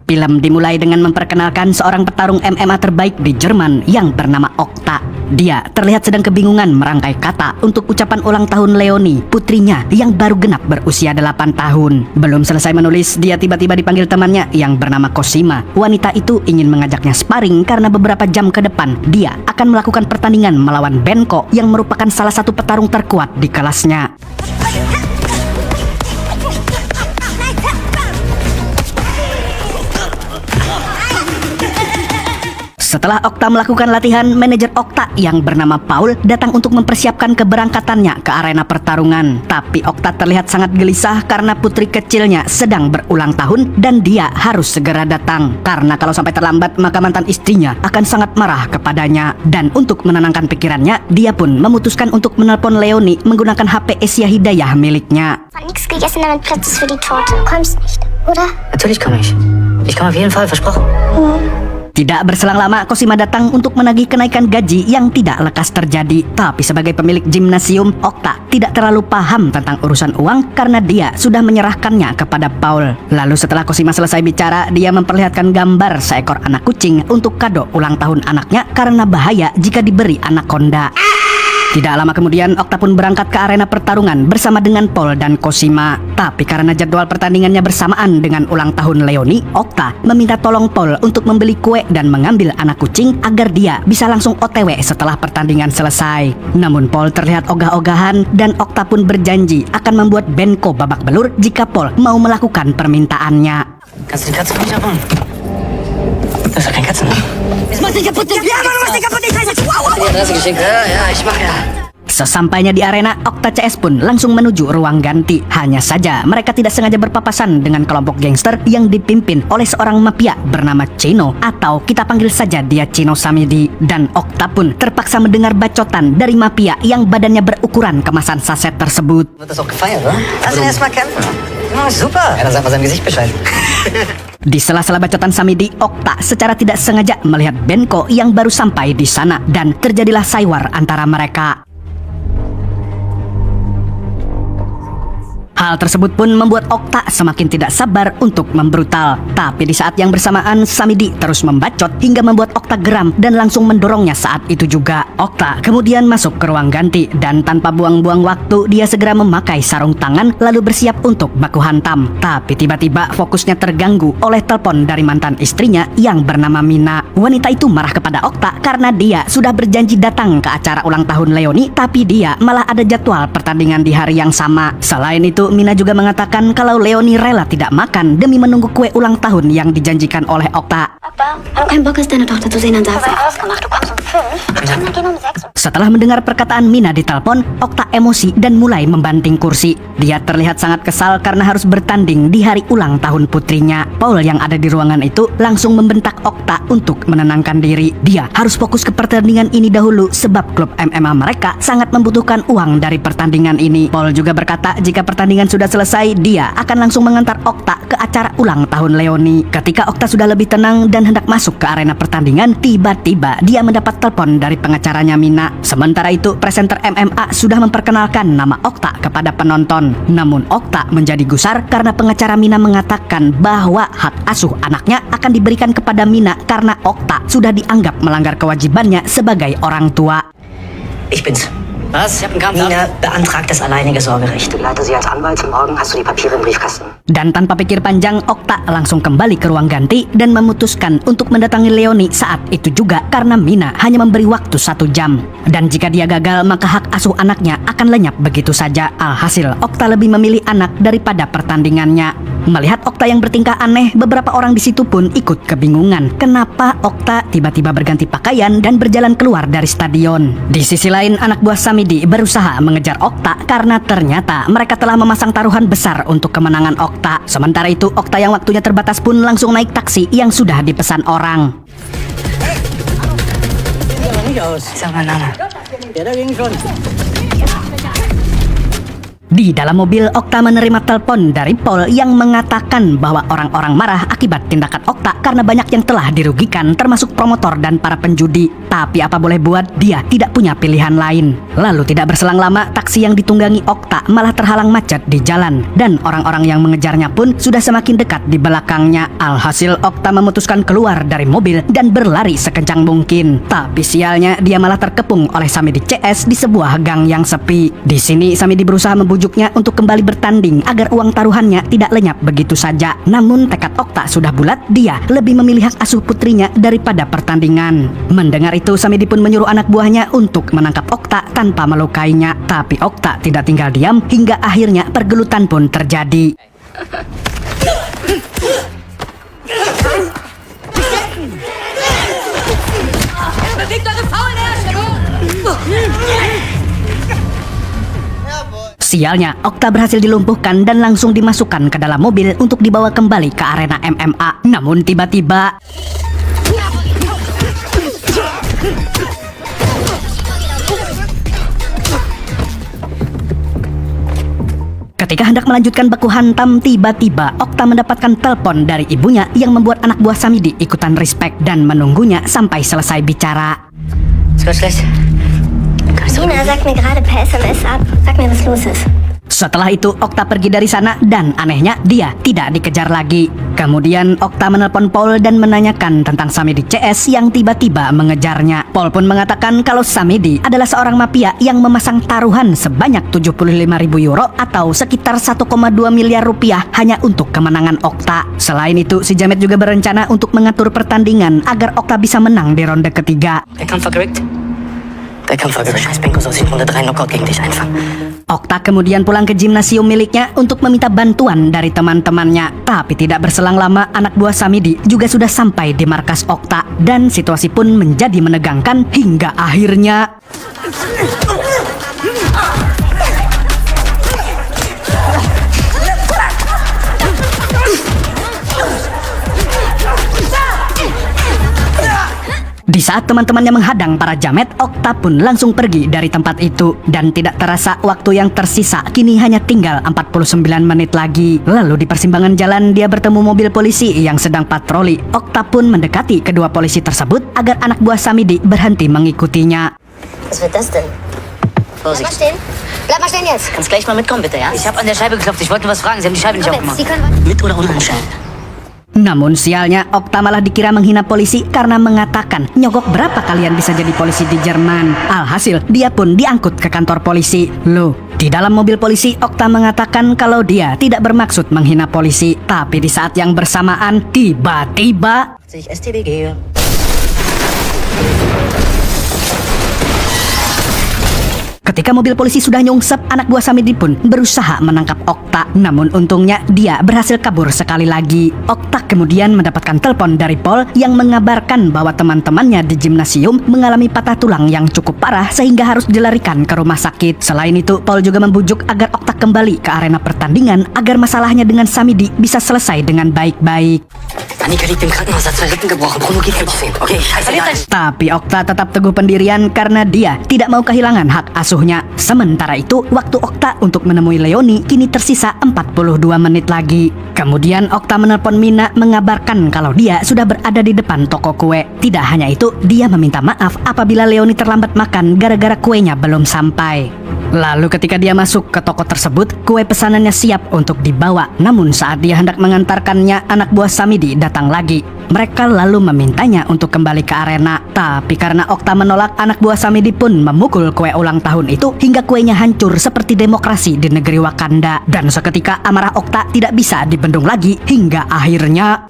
Film dimulai dengan memperkenalkan seorang petarung MMA terbaik di Jerman yang bernama Okta. Dia terlihat sedang kebingungan merangkai kata untuk ucapan ulang tahun Leonie, putrinya yang baru genap berusia 8 tahun. Belum selesai menulis, dia tiba-tiba dipanggil temannya yang bernama Cosima. Wanita itu ingin mengajaknya sparring karena beberapa jam ke depan dia akan melakukan pertandingan melawan Benko yang merupakan salah satu petarung terkuat di kelasnya. Setelah Okta melakukan latihan, manajer Okta yang bernama Paul datang untuk mempersiapkan keberangkatannya ke arena pertarungan. Tapi Okta terlihat sangat gelisah karena putri kecilnya sedang berulang tahun dan dia harus segera datang. Karena kalau sampai terlambat, maka mantan istrinya akan sangat marah kepadanya. Dan untuk menenangkan pikirannya, dia pun memutuskan untuk menelpon Leonie menggunakan HP Asia Hidayah miliknya. Hat nichts gegessen, damit Platz ist für die Torte. Kommst nicht, oder? Natürlich komme ich. Ich komme auf jeden Fall, versprochen. Tidak berselang lama, Cosima datang untuk menagih kenaikan gaji yang tidak lekas terjadi. Tapi sebagai pemilik gimnasium, Okta tidak terlalu paham tentang urusan uang karena dia sudah menyerahkannya kepada Paul. Lalu setelah Cosima selesai bicara, dia memperlihatkan gambar seekor anak kucing untuk kado ulang tahun anaknya karena bahaya jika diberi anaconda. Tidak lama kemudian, Okta pun berangkat ke arena pertarungan bersama dengan Paul dan Cosima. Tapi karena jadwal pertandingannya bersamaan dengan ulang tahun Leonie, Okta meminta tolong Paul untuk membeli kue dan mengambil anak kucing agar dia bisa langsung OTW setelah pertandingan selesai. Namun Paul terlihat ogah-ogahan dan Okta pun berjanji akan membuat Benko babak belur jika Paul mau melakukan permintaannya. Kannst du die Katze für mich abholen? Das ist doch kein Katzen. Es macht dich kaputt, ja, Mann, mach dich kaputt, ich heiße Die Adresse geschickt? Ja, ich mach ja. Sesampainya di arena, Okta CS pun langsung menuju ruang ganti. Hanya saja mereka tidak sengaja berpapasan dengan kelompok gangster yang dipimpin oleh seorang mafia bernama Chino, atau kita panggil saja dia Chino Samidi. Dan Okta pun terpaksa mendengar bacotan dari mafia yang badannya berukuran kemasan saset tersebut. Wird das auch gefeiert, oder? Lass ihn erst mal kämpfen. Ja, super. Ja, dann sag mal seinem Gesicht Bescheid. Di sela-sela bacotan Samidi, Okta secara tidak sengaja melihat Benko yang baru sampai di sana dan terjadilah saiwar antara mereka. Hal tersebut pun membuat Okta semakin tidak sabar untuk membrutal. Tapi di saat yang bersamaan, Samidi terus membacot hingga membuat Okta geram dan langsung mendorongnya saat itu juga. Okta kemudian masuk ke ruang ganti dan tanpa buang-buang waktu, dia segera memakai sarung tangan lalu bersiap untuk baku hantam. Tapi tiba-tiba fokusnya terganggu oleh telepon dari mantan istrinya yang bernama Mina. Wanita itu marah kepada Okta karena dia sudah berjanji datang ke acara ulang tahun Leonie, tapi dia malah ada jadwal pertandingan di hari yang sama. Selain itu, Mina juga mengatakan kalau Leonie rela tidak makan demi menunggu kue ulang tahun yang dijanjikan oleh Okta. Papa, hab keinen Bock, es deine Tochter zu sehen, dann sag's einfach. Ausgemacht, du kommst um 5 und wir gehen um 6. Setelah mendengar perkataan Mina di telepon, Okta emosi dan mulai membanting kursi. Dia terlihat sangat kesal karena harus bertanding di hari ulang tahun putrinya. Paul yang ada di ruangan itu langsung membentak Okta untuk menenangkan diri. Dia harus fokus ke pertandingan ini dahulu sebab klub MMA mereka sangat membutuhkan uang dari pertandingan ini. Paul juga berkata jika pertandingan sudah selesai, dia akan langsung mengantar Okta ke acara ulang tahun Leonie. Ketika Okta sudah lebih tenang dan hendak masuk ke arena pertandingan, tiba-tiba dia mendapat telepon dari pengacaranya Mina. Sementara itu, presenter MMA sudah memperkenalkan nama Okta kepada penonton. Namun Okta menjadi gusar karena pengacara Mina mengatakan bahwa hak asuh anaknya akan diberikan kepada Mina karena Okta sudah dianggap melanggar kewajibannya sebagai orang tua. Ich bin's. Was? Ich hab einen Kampf. Nina beantragt das alleinige Sorgerecht. Ich leite sie als Anwalt. Morgen hast du die Papiere im Briefkasten. Dan tanpa pikir panjang, Okta langsung kembali ke ruang ganti dan memutuskan untuk mendatangi Leonie saat itu juga karena Mina hanya memberi waktu 1 jam. Dan jika dia gagal, maka hak asuh anaknya akan lenyap begitu saja. Alhasil, Okta lebih memilih anak daripada pertandingannya. Melihat Okta yang bertingkah aneh, beberapa orang di situ pun ikut kebingungan. Kenapa Okta tiba-tiba berganti pakaian dan berjalan keluar dari stadion? Di sisi lain, anak buah Samidi berusaha mengejar Okta karena ternyata mereka telah memasang taruhan besar untuk kemenangan Okta. Sementara itu, Okta yang waktunya terbatas pun langsung naik taksi yang sudah dipesan orang. Di dalam mobil, Okta menerima telepon dari Paul yang mengatakan bahwa orang-orang marah akibat tindakan Okta karena banyak yang telah dirugikan termasuk promotor dan para penjudi. Tapi apa boleh buat, dia tidak punya pilihan lain. Lalu tidak berselang lama, taksi yang ditunggangi Okta malah terhalang macet di jalan. Dan orang-orang yang mengejarnya pun sudah semakin dekat di belakangnya. Alhasil Okta memutuskan keluar dari mobil dan berlari sekencang mungkin. Tapi sialnya dia malah terkepung oleh Samidi CS di sebuah gang yang sepi. Di sini Samidi berusaha membujuknya untuk kembali bertanding agar uang taruhannya tidak lenyap begitu saja. Namun tekad Okta sudah bulat, dia lebih memilih hak asuh putrinya daripada pertandingan. Mendengar itu Samidi pun menyuruh anak buahnya untuk menangkap Okta tanpa melukainya. Tapi Okta tidak tinggal diam hingga akhirnya pergelutan pun terjadi. Sialnya, Okta berhasil dilumpuhkan dan langsung dimasukkan ke dalam mobil untuk dibawa kembali ke arena MMA. Namun tiba-tiba ketika hendak melanjutkan baku hantam, tiba-tiba Okta mendapatkan telepon dari ibunya yang membuat anak buah Samidi ikutan respect dan menunggunya sampai selesai bicara. Nina sagt mir gerade per SMS ab. Sag mir, was los ist. Setelah itu Okta pergi dari sana dan anehnya dia tidak dikejar lagi. Kemudian Okta menelpon Paul dan menanyakan tentang Samidi CS yang tiba-tiba mengejarnya. Paul pun mengatakan kalau Samidi adalah seorang mafia yang memasang taruhan sebanyak 75.000 euro atau sekitar 1,2 miliar rupiah hanya untuk kemenangan Okta. Selain itu, si Jamet juga berencana untuk mengatur pertandingan agar Okta bisa menang di ronde ketiga. Der Kampf war scheiß Benko aus in Runde 3 Knockout gegen dich einfach. Okta kemudian pulang ke gimnasium miliknya untuk meminta bantuan dari teman-temannya. Tapi tidak berselang lama, anak buah Samidi juga sudah sampai di markas Okta. Dan situasi pun menjadi menegangkan hingga akhirnya di saat teman-temannya menghadang para jamet, Okta pun langsung pergi dari tempat itu. Dan tidak terasa waktu yang tersisa kini hanya tinggal 49 menit lagi. Lalu di persimpangan jalan dia bertemu mobil polisi yang sedang patroli. Okta pun mendekati kedua polisi tersebut agar anak buah Samidi berhenti mengikutinya. Was wird das denn? Bleib mal Vorsicht. stehen. Bleib mal stehen jetzt. Kannst gleich mal mitkommen, bitte, ja? Ich habe an der Scheibe geklopft. Ich wollte nur was fragen. Sie haben die Scheibe nicht Komm jetzt, aufgemacht. Sie können... Mit oder ohne Anschein? Namun sialnya, Okta malah dikira menghina polisi karena mengatakan nyogok berapa kalian bisa jadi polisi di Jerman. Alhasil, dia pun diangkut ke kantor polisi. Loh, di dalam mobil polisi, Okta mengatakan kalau dia tidak bermaksud menghina polisi. Tapi di saat yang bersamaan, tiba-tiba Ich STBG. ketika mobil polisi sudah nyungsep, anak buah Samidi pun berusaha menangkap Okta. Namun untungnya dia berhasil kabur sekali lagi. Okta kemudian mendapatkan telepon dari Paul yang mengabarkan bahwa teman-temannya di gimnasium mengalami patah tulang yang cukup parah sehingga harus dilarikan ke rumah sakit. Selain itu, Paul juga membujuk agar Okta kembali ke arena pertandingan agar masalahnya dengan Samidi bisa selesai dengan baik-baik. Annika liegt im Krankenhaus, hat 2 Rippen gebrochen. Bruno geht helfen. Okay, scheiße. Tapi Okta tetap teguh pendirian karena dia tidak mau kehilangan hak asuhnya. Sementara itu, waktu Okta untuk menemui Leoni kini tersisa 42 menit lagi. Kemudian Okta menelpon Mina mengabarkan kalau dia sudah berada di depan toko kue. Tidak hanya itu, dia meminta maaf apabila Leoni terlambat makan gara-gara kuenya belum sampai. Lalu ketika dia masuk ke toko tersebut, kue pesanannya siap untuk dibawa. Namun saat dia hendak mengantarkannya, anak buah Samidi datang lagi. Mereka lalu memintanya untuk kembali ke arena. Tapi karena Okta menolak, anak buah Samidi pun memukul kue ulang tahun itu hingga kuenya hancur seperti demokrasi di negeri Wakanda. Dan seketika amarah Okta tidak bisa dibendung lagi hingga akhirnya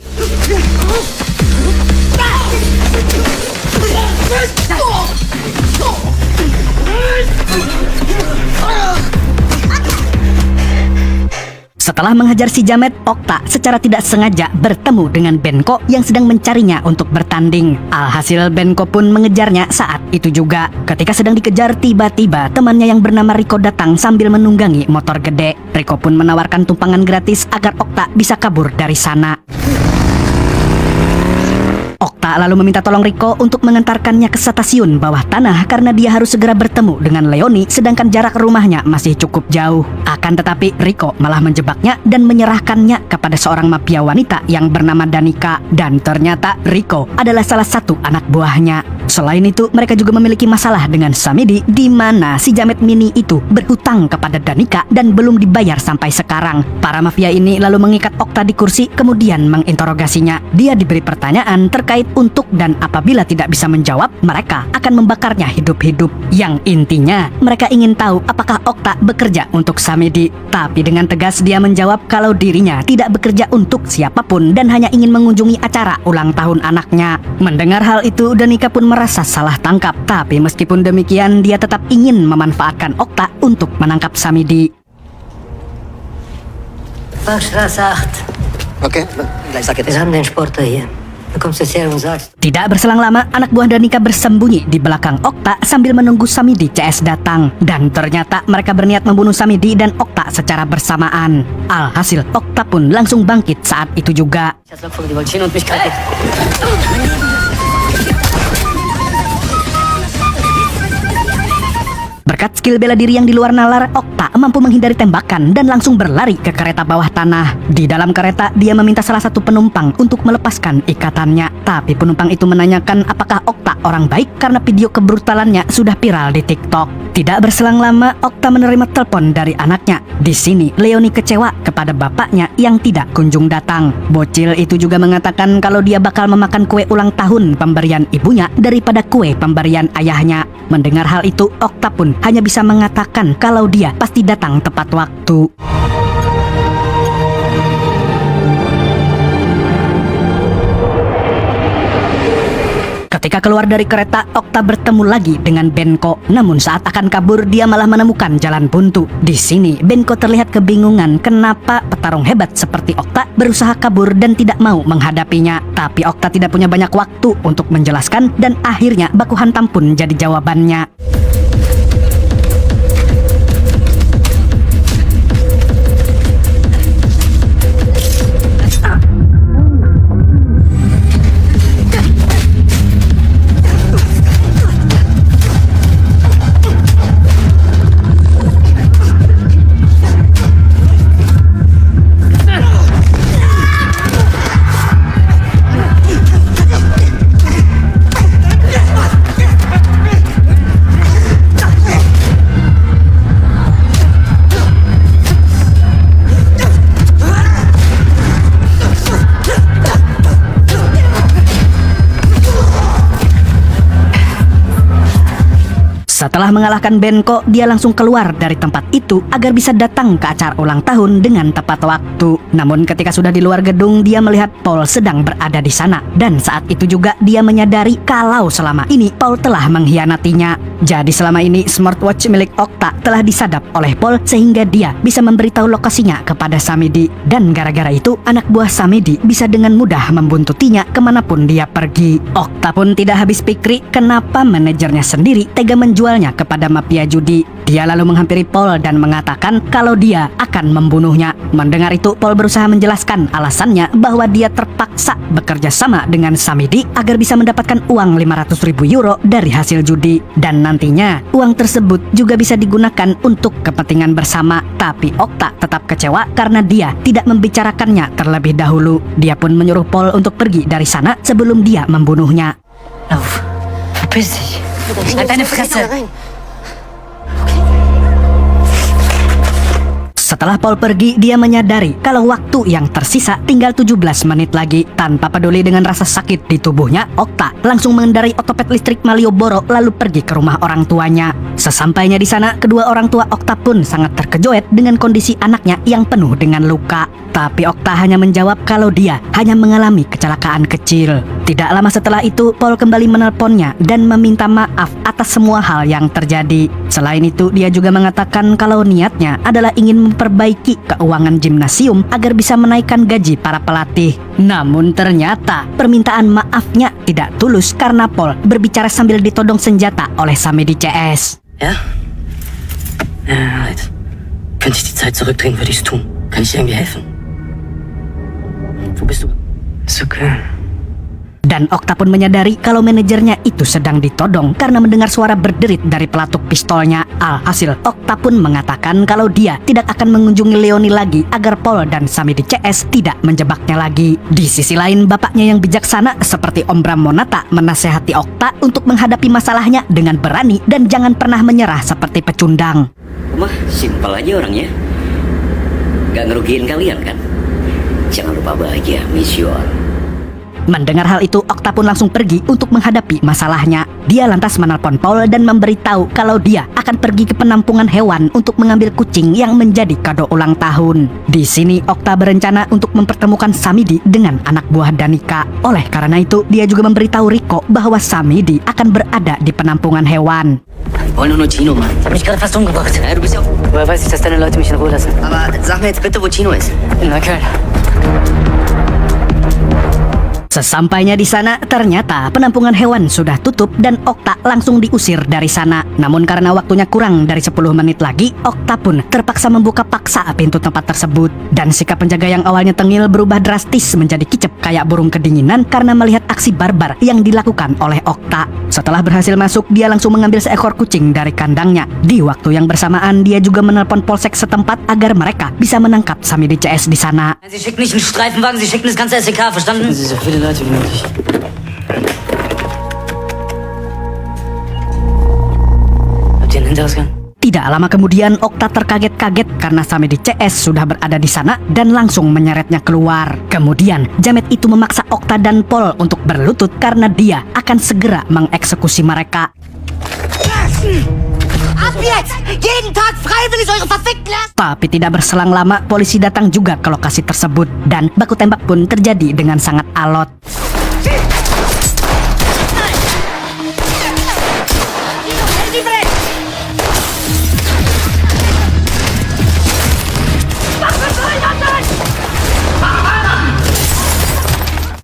setelah menghajar si Jamet, Okta secara tidak sengaja bertemu dengan Benko yang sedang mencarinya untuk bertanding. Alhasil Benko pun mengejarnya saat itu juga. Ketika sedang dikejar, tiba-tiba temannya yang bernama Riko datang sambil menunggangi motor gede. Riko pun menawarkan tumpangan gratis agar Okta bisa kabur dari sana. Okta Okta lalu meminta tolong Rico untuk mengantarkannya ke stasiun bawah tanah karena dia harus segera bertemu dengan Leonie sedangkan jarak rumahnya masih cukup jauh. Akan tetapi Rico malah menjebaknya dan menyerahkannya kepada seorang mafia wanita yang bernama Danica. Dan ternyata Rico adalah salah satu anak buahnya. Selain itu, mereka juga memiliki masalah dengan Samedi, di mana si jamet mini itu berhutang kepada Danica dan belum dibayar sampai sekarang. Para mafia ini lalu mengikat Okta di kursi, kemudian menginterogasinya. Dia diberi pertanyaan terkait untuk dan apabila tidak bisa menjawab, mereka akan membakarnya hidup-hidup. Yang intinya, mereka ingin tahu apakah Okta bekerja untuk Samedi. Tapi dengan tegas dia menjawab kalau dirinya tidak bekerja untuk siapapun dan hanya ingin mengunjungi acara ulang tahun anaknya. Mendengar hal itu, Danica pun merasa salah tangkap. Tapi meskipun demikian, dia tetap ingin memanfaatkan Okta untuk menangkap Samedi. Straße 8. Okay. Gleich sag jetzt. Wir haben den Sportler hier. Du kommst jetzt her und sagst. Tidak berselang lama, anak buah Danica bersembunyi di belakang Okta sambil menunggu Samedi CS datang. Dan ternyata mereka berniat membunuh Samedi dan Okta secara bersamaan. Alhasil, Okta pun langsung bangkit saat itu juga. Die wollen stehen und mich greifen. Berkat skill bela diri yang di luar nalar, Okta mampu menghindari tembakan dan langsung berlari ke kereta bawah tanah. Di dalam kereta, dia meminta salah satu penumpang untuk melepaskan ikatannya. Tapi penumpang itu menanyakan apakah Okta orang baik karena video kebrutalannya sudah viral di TikTok. Tidak berselang lama, Okta menerima telepon dari anaknya. Di sini, Leonie kecewa kepada bapaknya yang tidak kunjung datang. Bocil itu juga mengatakan kalau dia bakal memakan kue ulang tahun pemberian ibunya daripada kue pemberian ayahnya. Mendengar hal itu, Okta pun hanya bisa mengatakan kalau dia pasti datang tepat waktu. Ketika keluar dari kereta, Okta bertemu lagi dengan Benko. Namun saat akan kabur, dia malah menemukan jalan buntu. Di sini, Benko terlihat kebingungan kenapa petarung hebat seperti Okta berusaha kabur dan tidak mau menghadapinya. Tapi Okta tidak punya banyak waktu untuk menjelaskan dan akhirnya baku hantam pun jadi jawabannya. Setelah mengalahkan Benko, dia langsung keluar dari tempat itu agar bisa datang ke acara ulang tahun dengan tepat waktu. Namun ketika sudah di luar gedung, dia melihat Paul sedang berada di sana. Dan saat itu juga dia menyadari kalau selama ini Paul telah mengkhianatinya. Jadi selama ini smartwatch milik Okta telah disadap oleh Paul sehingga dia bisa memberitahu lokasinya kepada Samedi. Dan gara-gara itu, anak buah Samedi bisa dengan mudah membuntutinya kemanapun dia pergi. Okta pun tidak habis pikir kenapa manajernya sendiri tega menjualnya kepada mafia judi. Dia lalu menghampiri Paul dan mengatakan kalau dia akan membunuhnya. Mendengar itu, Paul berusaha menjelaskan alasannya bahwa dia terpaksa bekerja sama dengan Samedi agar bisa mendapatkan uang 500.000 euro dari hasil judi. Dan nantinya, uang tersebut juga bisa digunakan untuk kepentingan bersama. Tapi Okta tetap kecewa karena dia tidak membicarakannya terlebih dahulu. Dia pun menyuruh Paul untuk pergi dari sana sebelum dia membunuhnya. Lauf. Verpiss dich. Halt deine Fresse. Setelah Paul pergi, dia menyadari kalau waktu yang tersisa tinggal 17 menit lagi. Tanpa peduli dengan rasa sakit di tubuhnya, Okta langsung mengendarai otopet listrik Malioboro lalu pergi ke rumah orang tuanya. Sesampainya di sana, kedua orang tua Okta pun sangat terkejut dengan kondisi anaknya yang penuh dengan luka. Tapi Okta hanya menjawab kalau dia hanya mengalami kecelakaan kecil. Tidak lama setelah itu, Paul kembali menelponnya dan meminta maaf atas semua hal yang terjadi. Selain itu, dia juga mengatakan kalau niatnya adalah ingin memperbaiki keuangan gimnasium agar bisa menaikkan gaji para pelatih. Namun ternyata permintaan maafnya tidak tulus karena Paul berbicara sambil ditodong senjata oleh Samedi CS. Ja? Ja, halt. Könnte ich die Zeit zurückdrehen, würde ich es tun. Kann ich dir irgendwie helfen? Wo bist du? Ist okay. Dan Okta pun menyadari kalau manajernya itu sedang ditodong karena mendengar suara berderit dari pelatuk pistolnya. Alhasil, Okta pun mengatakan kalau dia tidak akan mengunjungi Leoni lagi agar Paul dan Samidi CS tidak menjebaknya lagi. Di sisi lain, bapaknya yang bijaksana seperti Om Bram Monata menasehati Okta untuk menghadapi masalahnya dengan berani dan jangan pernah menyerah seperti pecundang. Mah, simpel aja orangnya. Gak ngerugiin kalian kan? Jangan lupa bahagia, mission. Mendengar hal itu, Okta pun langsung pergi untuk menghadapi masalahnya. Dia lantas menelpon Paul dan memberitahu kalau dia akan pergi ke penampungan hewan untuk mengambil kucing yang menjadi kado ulang tahun. Di sini, Okta berencana untuk mempertemukan Samidi dengan anak buah Danica. Oleh karena itu, dia juga memberitahu Rico bahwa Samidi akan berada di penampungan hewan. Wollen nur Chino, Mann. Ich hab mich gerade fast umgebracht. Ja, du bist ja... Woher weiß ich, dass deine Leute mich in Ruhe lassen? Aber sag mir jetzt bitte, wo Chino ist. Na, Köln. Sesampainya di sana, ternyata penampungan hewan sudah tutup dan Okta langsung diusir dari sana. Namun karena waktunya kurang dari 10 menit lagi, Okta pun terpaksa membuka paksa pintu tempat tersebut. Dan sikap penjaga yang awalnya tengil berubah drastis menjadi kicep kayak burung kedinginan karena melihat aksi barbar yang dilakukan oleh Okta. Setelah berhasil masuk, dia langsung mengambil seekor kucing dari kandangnya. Di waktu yang bersamaan, dia juga menelpon polsek setempat agar mereka bisa menangkap Samidi CS di sana. Sie schicken nicht einen Streifenwagen, sie schicken das ganze SEK, verstanden? Sie so viele Leute wie möglich. Habt ihr einen Hinterausgang? Tidak lama kemudian, Okta terkaget-kaget karena Samidi CS sudah berada di sana dan langsung menyeretnya keluar. Kemudian, Jamet itu memaksa Okta dan Paul untuk berlutut karena dia akan segera mengeksekusi mereka. Tapi tidak berselang lama, polisi datang juga ke lokasi tersebut dan baku tembak pun terjadi dengan sangat alot.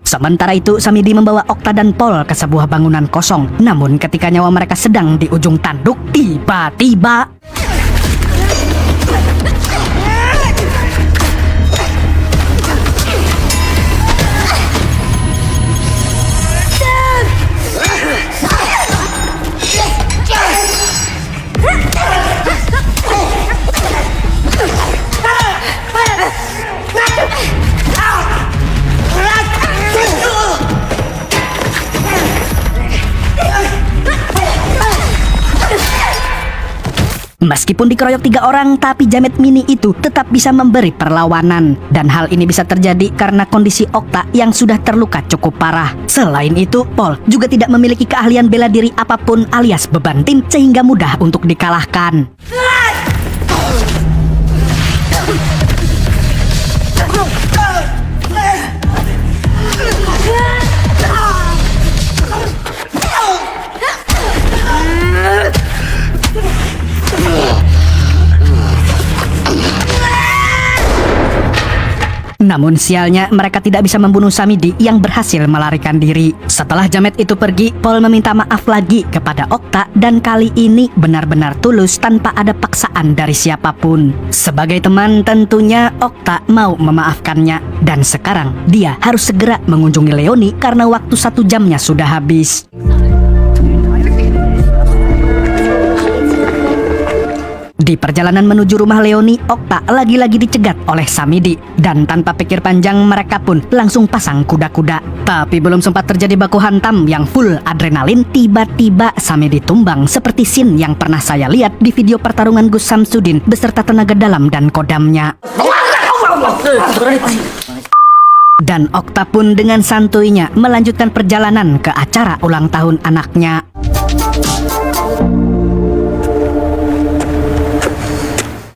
Sementara itu, Samidi membawa Okta dan Paul ke sebuah bangunan kosong. Namun ketika nyawa mereka sedang di ujung tanduk, tiba-tiba meskipun dikeroyok 3 orang, tapi Jamet Mini itu tetap bisa memberi perlawanan. Dan hal ini bisa terjadi karena kondisi Okta yang sudah terluka cukup parah. Selain itu, Paul juga tidak memiliki keahlian bela diri apapun alias beban tim sehingga mudah untuk dikalahkan. Namun sialnya mereka tidak bisa membunuh Samidi yang berhasil melarikan diri. Setelah Jamet itu pergi, Paul meminta maaf lagi kepada Okta dan kali ini benar-benar tulus tanpa ada paksaan dari siapapun. Sebagai teman tentunya Okta mau memaafkannya dan sekarang dia harus segera mengunjungi Leoni karena waktu 1 jamnya sudah habis. Di perjalanan menuju rumah Leoni, Okta lagi-lagi dicegat oleh Samidi. Dan tanpa pikir panjang mereka pun langsung pasang kuda-kuda. Tapi belum sempat terjadi baku hantam yang full adrenalin, tiba-tiba Samidi tumbang seperti scene yang pernah saya lihat di video pertarungan Gus Samsudin beserta tenaga dalam dan kodamnya. Dan Okta pun dengan santuinya melanjutkan perjalanan ke acara ulang tahun anaknya.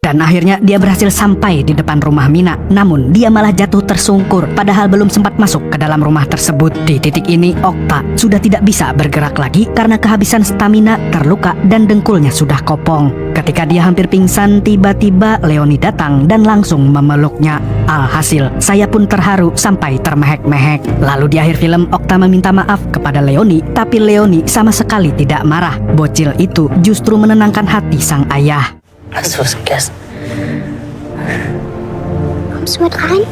Dan akhirnya dia berhasil sampai di depan rumah Mina. Namun dia malah jatuh tersungkur padahal belum sempat masuk ke dalam rumah tersebut. Di titik ini Okta sudah tidak bisa bergerak lagi karena kehabisan stamina, terluka dan dengkulnya sudah kopong. Ketika dia hampir pingsan, tiba-tiba Leoni datang dan langsung memeluknya. Alhasil saya pun terharu sampai termehek-mehek. Lalu di akhir film Okta meminta maaf kepada Leoni, tapi Leoni sama sekali tidak marah. Bocil itu justru menenangkan hati sang ayah. Hast du was gegessen? Kommst du mit rein?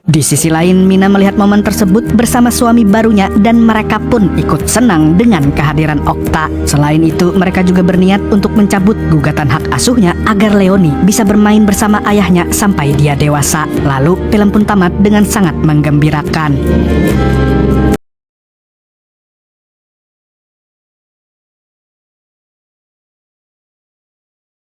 Di sisi lain, Mina melihat momen tersebut bersama suami barunya dan mereka pun ikut senang dengan kehadiran Okta. Selain itu, mereka juga berniat untuk mencabut gugatan hak asuhnya agar Leoni bisa bermain bersama ayahnya sampai dia dewasa. Lalu, film pun tamat dengan sangat menggembirakan.